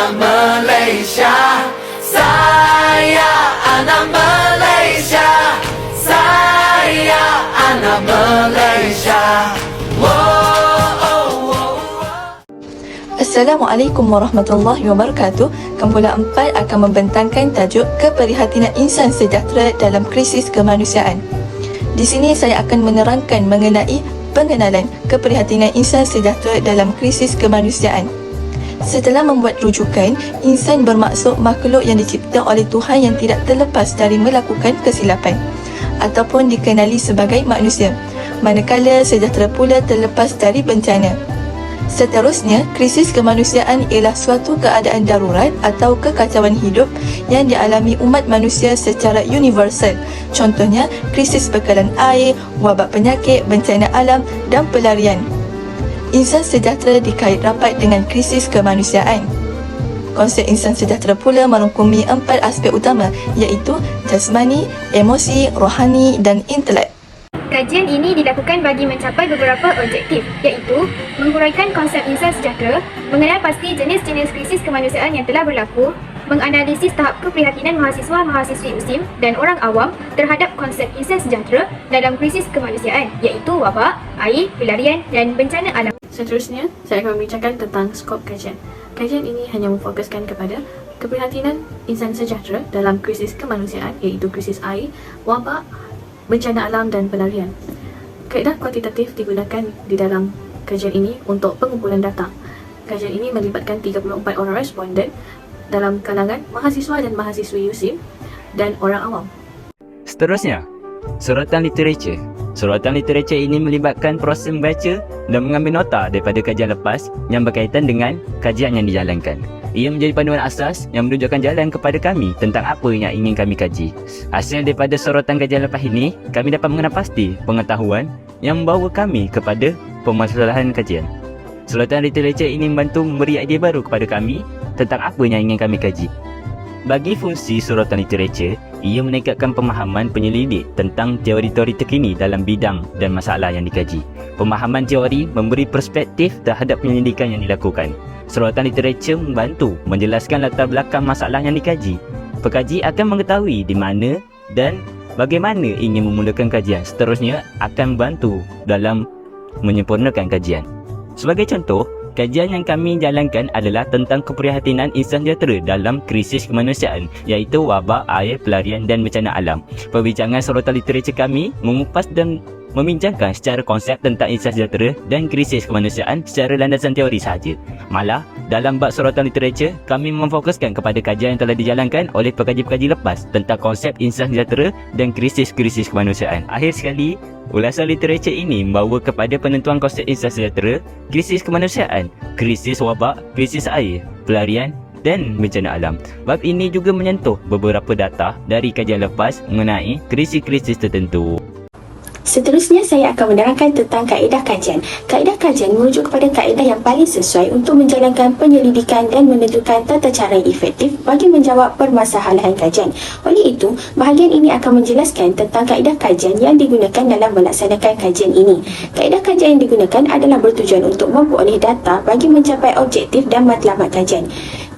anak Malaysia. Saya anak Malaysia. Saya anak Malaysia. Assalamualaikum warahmatullahi wabarakatuh. Kumpulan 4 akan membentangkan tajuk keprihatinan insan sejahtera dalam krisis kemanusiaan. Di sini saya akan menerangkan mengenai pengenalan keprihatinan insan sejahtera dalam krisis kemanusiaan. Setelah membuat rujukan, insan bermaksud makhluk yang dicipta oleh Tuhan yang tidak terlepas dari melakukan kesilapan ataupun dikenali sebagai manusia, manakala sejahtera pula terlepas dari bencana. Seterusnya, krisis kemanusiaan ialah suatu keadaan darurat atau kekacauan hidup yang dialami umat manusia secara universal. Contohnya, krisis bekalan air, wabak penyakit, bencana alam dan pelarian. Insan sejahtera dikait rapat dengan krisis kemanusiaan. Konsep insan sejahtera pula merangkumi 4 aspek utama, iaitu jasmani, emosi, rohani dan intelek. Kajian ini dilakukan bagi mencapai beberapa objektif, iaitu menghuraikan konsep insan sejahtera, mengenal pasti jenis-jenis krisis kemanusiaan yang telah berlaku, menganalisis tahap keprihatinan mahasiswa-mahasiswi USIM dan orang awam terhadap konsep insan sejahtera dalam krisis kemanusiaan, iaitu wabak, air, pelarian dan bencana alam. Seterusnya, saya akan membincangkan tentang skop kajian. Kajian ini hanya memfokuskan kepada keprihatinan insan sejahtera dalam krisis kemanusiaan, iaitu krisis air, wabak, bencana alam dan pelarian. Kaedah kuantitatif digunakan di dalam kajian ini untuk pengumpulan data. Kajian ini melibatkan 34 orang responden dalam kalangan mahasiswa dan mahasiswi USIM dan orang awam. Seterusnya, suratan literatur. Suratan literatur ini melibatkan proses membaca dan mengambil nota daripada kajian lepas yang berkaitan dengan kajian yang dijalankan. Ia menjadi panduan asas yang menunjukkan jalan kepada kami tentang apa yang ingin kami kaji. Hasil daripada sorotan kajian lepas ini, kami dapat mengenal pasti pengetahuan yang membawa kami kepada pemasalahan kajian. Sorotan literatur ini membantu memberi idea baru kepada kami tentang apa yang ingin kami kaji. Bagi fungsi sorotan literatur, ia meningkatkan pemahaman penyelidik tentang teori-teori terkini dalam bidang dan masalah yang dikaji. Pemahaman teori memberi perspektif terhadap penyelidikan yang dilakukan. Sorotan literatur membantu menjelaskan latar belakang masalah yang dikaji. Pekaji akan mengetahui di mana dan bagaimana ingin memulakan kajian. Seterusnya akan membantu dalam menyempurnakan kajian. Sebagai contoh, kajian yang kami jalankan adalah tentang keprihatinan insan sejahtera dalam krisis kemanusiaan, iaitu wabak, air, pelarian dan bencana alam. Perbincangan sorotan literatur kami mengupas dan membincangkan secara konsep tentang insan sejahtera dan krisis kemanusiaan secara landasan teori sahaja. Malah, dalam bab sorotan literatur, kami memfokuskan kepada kajian yang telah dijalankan oleh pekaji-pekaji lepas tentang konsep insan sejahtera dan krisis-krisis kemanusiaan. Akhir sekali, ulasan literatur ini membawa kepada penentuan konsep insan sejahtera, krisis kemanusiaan, krisis wabak, krisis air, pelarian dan bencana alam. Bab ini juga menyentuh beberapa data dari kajian lepas mengenai krisis-krisis tertentu. Seterusnya, saya akan menerangkan tentang kaedah kajian. Kaedah kajian merujuk kepada kaedah yang paling sesuai untuk menjalankan penyelidikan dan menentukan tata cara yang efektif bagi menjawab permasalahan kajian. Oleh itu, bahagian ini akan menjelaskan tentang kaedah kajian yang digunakan dalam melaksanakan kajian ini. Kaedah kajian yang digunakan adalah bertujuan untuk memperoleh data bagi mencapai objektif dan matlamat kajian.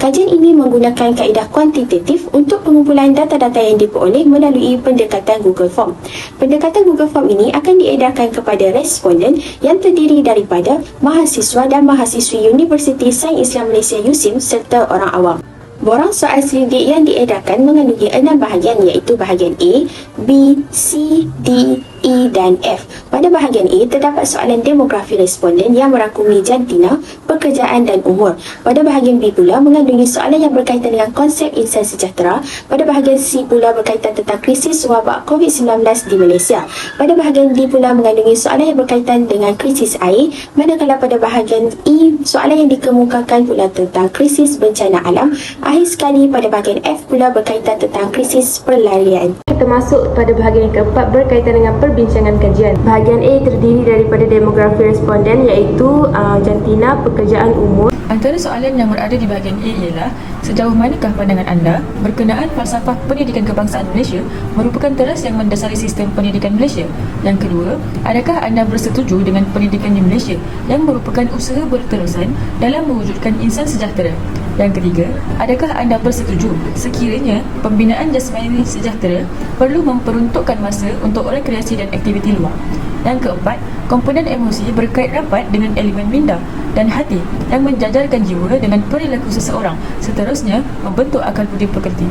Kajian ini menggunakan kaedah kuantitatif untuk pengumpulan data-data yang diperoleh melalui pendekatan Google Form. Pendekatan Google Form ini akan diedarkan kepada responden yang terdiri daripada mahasiswa dan mahasiswi Universiti Sains Islam Malaysia USIM serta orang awam. Borang soal selidik yang diedarkan mengandungi 6 bahagian, iaitu bahagian A, B, C, D, E dan F. Pada bahagian A, terdapat soalan demografi responden yang merangkumi jantina, pekerjaan dan umur. Pada bahagian B pula mengandungi soalan yang berkaitan dengan konsep insan sejahtera. Pada bahagian C pula berkaitan tentang krisis wabak COVID-19 di Malaysia. Pada bahagian D pula mengandungi soalan yang berkaitan dengan krisis air, manakala pada bahagian E, soalan yang dikemukakan pula tentang krisis bencana alam. Akhir sekali, pada bahagian F pula berkaitan tentang krisis pelarian. Kita masuk pada bahagian yang keempat berkaitan dengan perbincangan kajian. Bahagian Bahagian A terdiri daripada demografi responden iaitu jantina, pekerjaan umur. Antara soalan yang berada di bahagian A ialah sejauh manakah pandangan anda berkenaan falsafah pendidikan kebangsaan Malaysia merupakan teras yang mendasari sistem pendidikan Malaysia? Yang kedua, adakah anda bersetuju dengan pendidikan di Malaysia yang merupakan usaha berterusan dalam mewujudkan insan sejahtera? Yang ketiga, adakah anda bersetuju sekiranya pembinaan jasmani sejahtera perlu memperuntukkan masa untuk rekreasi dan aktiviti luar? Yang keempat, komponen emosi berkait rapat dengan elemen minda dan hati yang menjajarkan jiwa dengan perilaku seseorang, seterusnya membentuk akal budi pekerti.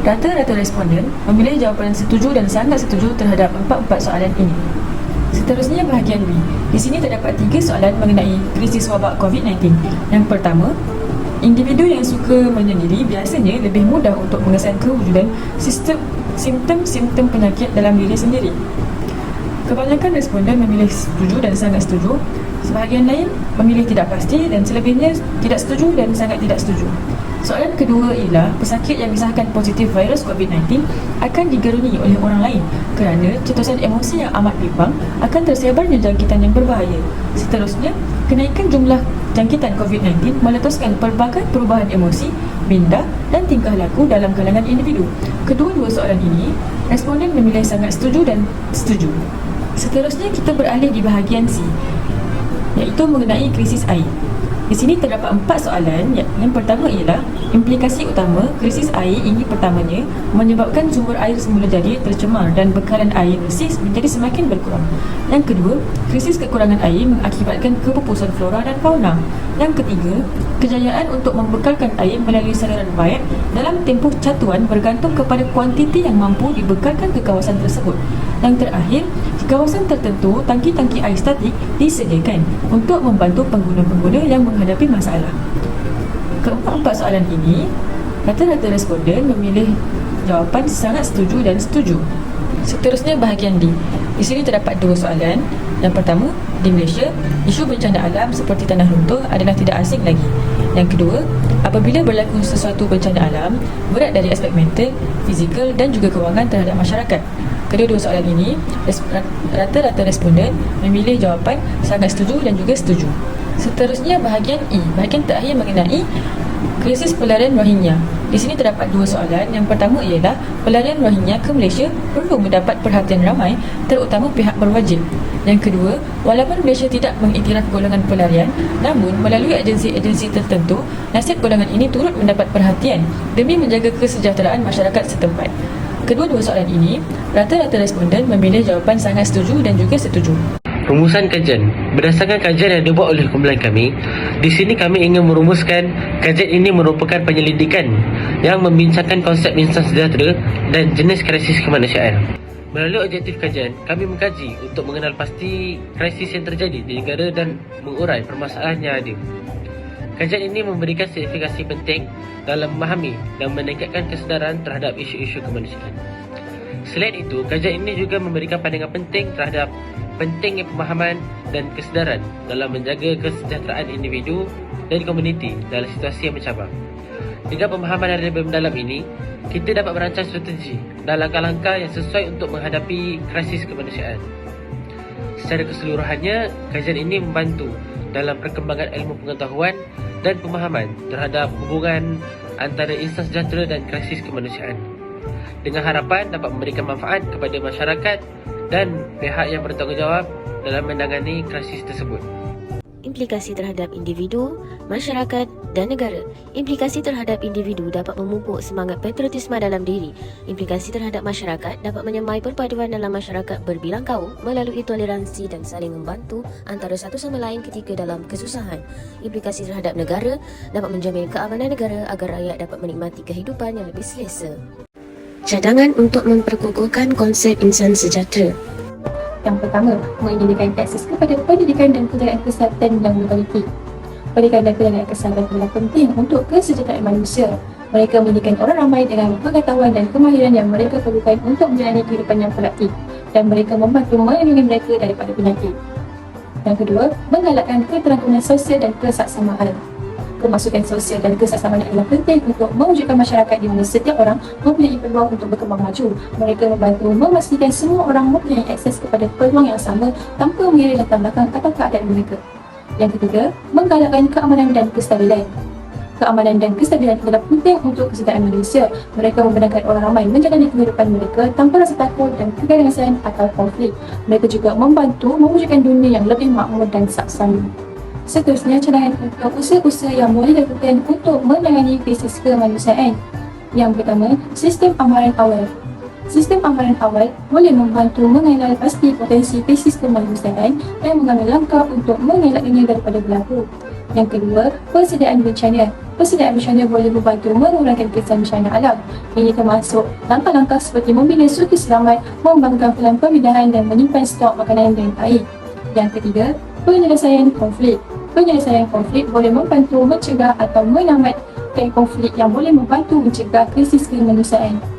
Rata-rata responden memilih jawapan setuju dan sangat setuju terhadap empat-empat soalan ini. Seterusnya bahagian B. Di sini terdapat 3 soalan mengenai krisis wabak COVID-19. Yang pertama, individu yang suka menyendiri biasanya lebih mudah untuk mengesan kewujudan simptom-simptom penyakit dalam diri sendiri. Kebanyakan responden memilih setuju dan sangat setuju. Sebahagian lain memilih tidak pasti dan selebihnya tidak setuju dan sangat tidak setuju. Soalan kedua ialah pesakit yang disahkan positif virus COVID-19 akan digeruni oleh orang lain kerana cetusan emosi yang amat bimbang akan tersebarnya jangkitan yang berbahaya. Seterusnya, kenaikan jumlah jangkitan COVID-19 meletuskan pelbagai perubahan emosi, minda dan tingkah laku dalam kalangan individu. Kedua-dua soalan ini, responden memilih sangat setuju dan setuju. Seterusnya kita beralih di bahagian C, iaitu mengenai krisis air. Di sini terdapat 4 soalan. Yang pertama ialah implikasi utama krisis air ini pertamanya menyebabkan sumber air semula jadi tercemar dan bekalan air bersih menjadi semakin berkurang. Yang kedua, krisis kekurangan air mengakibatkan kepupusan flora dan fauna. Yang ketiga, kejayaan untuk membekalkan air melalui saluran baik dalam tempoh catuan bergantung kepada kuantiti yang mampu dibekalkan ke kawasan tersebut. Yang terakhir, di kawasan tertentu tangki-tangki air statik disediakan untuk membantu pengguna-pengguna yang menghadapi masalah. Keempat-empat soalan ini, rata-rata responden memilih jawapan sangat setuju dan setuju. Seterusnya bahagian D. Di sini terdapat 2 soalan. Yang pertama, di Malaysia, isu bencana alam seperti tanah runtuh adalah tidak asing lagi. Yang kedua, apabila berlaku sesuatu bencana alam, berat dari aspek mental, fizikal dan juga kewangan terhadap masyarakat. Kedua-dua soalan ini, rata-rata responden memilih jawapan sangat setuju dan juga setuju. Seterusnya bahagian E. Bahagian terakhir mengenai krisis pelarian Rohingya. Di sini terdapat 2 soalan. Yang pertama ialah pelarian Rohingya ke Malaysia perlu mendapat perhatian ramai, terutama pihak berwajib. Yang kedua, walaupun Malaysia tidak mengiktiraf golongan pelarian, namun melalui agensi-agensi tertentu, nasib golongan ini turut mendapat perhatian demi menjaga kesejahteraan masyarakat setempat. Kedua-dua soalan ini, rata-rata responden memilih jawapan sangat setuju dan juga setuju. Rumusan kajian. Berdasarkan kajian yang dibuat oleh kumpulan kami, di sini kami ingin merumuskan kajian ini merupakan penyelidikan yang membincangkan konsep insan sejahtera dan jenis krisis kemanusiaan. Melalui objektif kajian, kami mengkaji untuk mengenal pasti krisis yang terjadi di negara dan mengurai permasalahan yang ada. Kajian ini memberikan signifikasi penting dalam memahami dan meningkatkan kesedaran terhadap isu-isu kemanusiaan. Selain itu, kajian ini juga memberikan pandangan penting terhadap pentingnya pemahaman dan kesedaran dalam menjaga kesejahteraan individu dan komuniti dalam situasi yang mencabar. Dengan pemahaman yang lebih mendalam ini, kita dapat merancang strategi dan langkah-langkah yang sesuai untuk menghadapi krisis kemanusiaan. Secara keseluruhannya, kajian ini membantu dalam perkembangan ilmu pengetahuan dan pemahaman terhadap hubungan antara insan sejahtera dan krisis kemanusiaan, dengan harapan dapat memberikan manfaat kepada masyarakat dan pihak yang bertanggungjawab dalam menangani krisis tersebut. Implikasi terhadap individu, masyarakat dan negara. Implikasi terhadap individu dapat memupuk semangat patriotisme dalam diri. Implikasi terhadap masyarakat dapat menyemai perpaduan dalam masyarakat berbilang kaum melalui toleransi dan saling membantu antara satu sama lain ketika dalam kesusahan. Implikasi terhadap negara dapat menjamin keamanan negara agar rakyat dapat menikmati kehidupan yang lebih selesa. Cadangan untuk memperkukuhkan konsep insan sejahtera. Yang pertama, mengindahkan akses kepada pendidikan dan penjagaan kesihatan yang berkualiti. Pendidikan dan penjagaan kesihatan adalah penting untuk kesejahteraan manusia. Mereka mendidik orang ramai dengan pengetahuan dan kemahiran yang mereka perlukan untuk menjalani kehidupan yang produktif, dan mereka membantu melindungi mereka daripada penyakit. Yang kedua, menggalakkan keterampilan sosial dan kesaksamaan. Pemasukan sosial dan kesesamaan adalah penting untuk mewujudkan masyarakat di mana setiap orang mempunyai peluang untuk berkembang maju. Mereka membantu memastikan semua orang mempunyai akses kepada peluang yang sama tanpa mengira latar belakang atau keadaan mereka. Yang ketiga, menggalakkan keamanan dan kestabilan. Keamanan dan kestabilan adalah penting untuk kesejahteraan Malaysia. Mereka membenarkan orang ramai menjalani kehidupan mereka tanpa rasa takut dan keganasan atau konflik. Mereka juga membantu mewujudkan dunia yang lebih makmur dan saksama. Seterusnya, cadangan untuk usaha-usaha yang boleh dilakukan untuk menangani krisis kemanusiaan. Yang pertama, sistem amaran awal. Sistem amaran awal boleh membantu mengenal pasti potensi krisis kemanusiaan dan mengambil langkah untuk mengelaknya daripada berlaku. Yang kedua, persediaan bencana. Persediaan bencana boleh membantu mengurangkan kesan bencana alam. Ini termasuk langkah-langkah seperti membina suku selamat, membangunkan pelan pemindahan dan menyimpan stok makanan dan air. Yang ketiga, penyelesaian konflik. Penyelesaian konflik boleh membantu mencegah atau menamatkan konflik yang boleh membantu mencegah krisis kemanusiaan.